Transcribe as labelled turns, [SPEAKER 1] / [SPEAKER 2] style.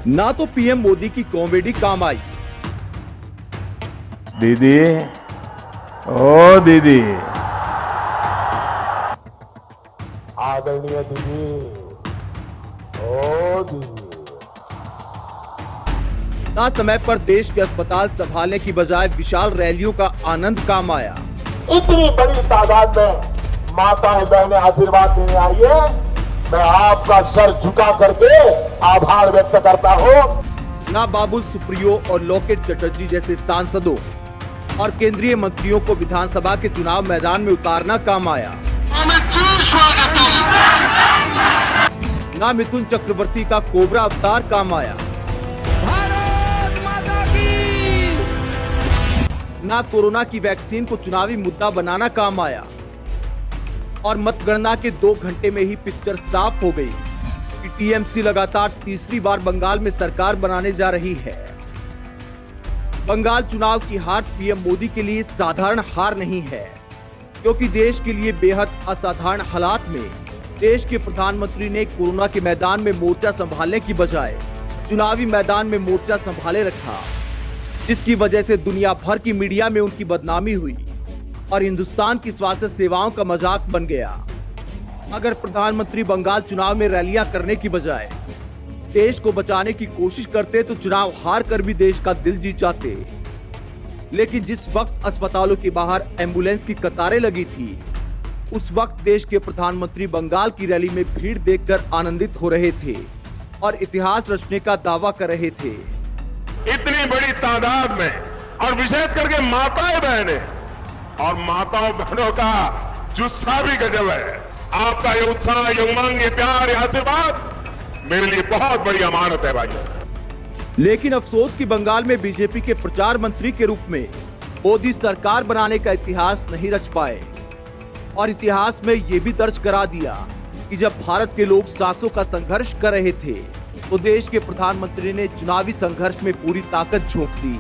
[SPEAKER 1] ना तो पीएम मोदी की कॉमेडी काम आई।
[SPEAKER 2] दीदी, ओ दीदी,
[SPEAKER 3] आदरणीय दीदी, ओ दीदी।
[SPEAKER 1] ना समय पर देश के अस्पताल संभालने की बजाय विशाल रैलियों का आनंद काम आया।
[SPEAKER 3] इतनी बड़ी तादाद में माताएं बहनें आशीर्वाद देने आई है, मैं आपका सर झुका करके आभार व्यक्त करता हूं।
[SPEAKER 1] ना बाबुल सुप्रियो और लोकेट चटर्जी जैसे सांसदों और केंद्रीय मंत्रियों को विधानसभा के चुनाव मैदान में उतारना काम आया। ना मिथुन चक्रवर्ती का कोबरा अवतार काम आया। ना कोरोना की वैक्सीन को चुनावी मुद्दा बनाना काम आया। और मतगणना के 2 घंटे में ही पिक्चर साफ हो गई कि टीएमसी लगातार तीसरी बार बंगाल में सरकार बनाने जा रही है। बंगाल चुनाव की हार पीएम मोदी के लिए साधारण हार नहीं है, क्योंकि देश के लिए बेहद असाधारण हालात में देश के प्रधानमंत्री ने कोरोना के मैदान में मोर्चा संभालने की बजाय चुनावी मैदान में मोर्चा संभाले रखा, जिसकी वजह से दुनिया भर की मीडिया में उनकी बदनामी हुई और हिंदुस्तान की स्वास्थ्य सेवाओं का मजाक बन गया। अगर प्रधानमंत्री बंगाल चुनाव में रैलियां करने की बजाय देश को बचाने की कोशिश करते तो चुनाव हार कर भी देश का दिल जीत जाते। लेकिन जिस वक्त अस्पतालों के बाहर एम्बुलेंस की कतारें लगी थी, उस वक्त देश के प्रधानमंत्री बंगाल की रैली में भीड़ देखकर आनंदित हो रहे थे और इतिहास रचने का दावा कर रहे थे।
[SPEAKER 4] इतनी बड़ी तादाद में और विशेष करके माताएं बहनें और माताओं बहनों का जुस्सा भी गजब है। आपका ये उत्साह, ये उमंग, ये प्यार, ये आशीर्वाद मेरे लिए बहुत बड़ी अमानत है भाइयों।
[SPEAKER 1] लेकिन अफसोस कि बंगाल में बीजेपी के प्रचार मंत्री के रूप में मोदी सरकार बनाने का इतिहास नहीं रच पाए और इतिहास में ये भी दर्ज करा दिया कि जब भारत के लोग सांसों का संघर्ष कर रहे थे तो देश के प्रधानमंत्री ने चुनावी संघर्ष में पूरी ताकत झोंक दी।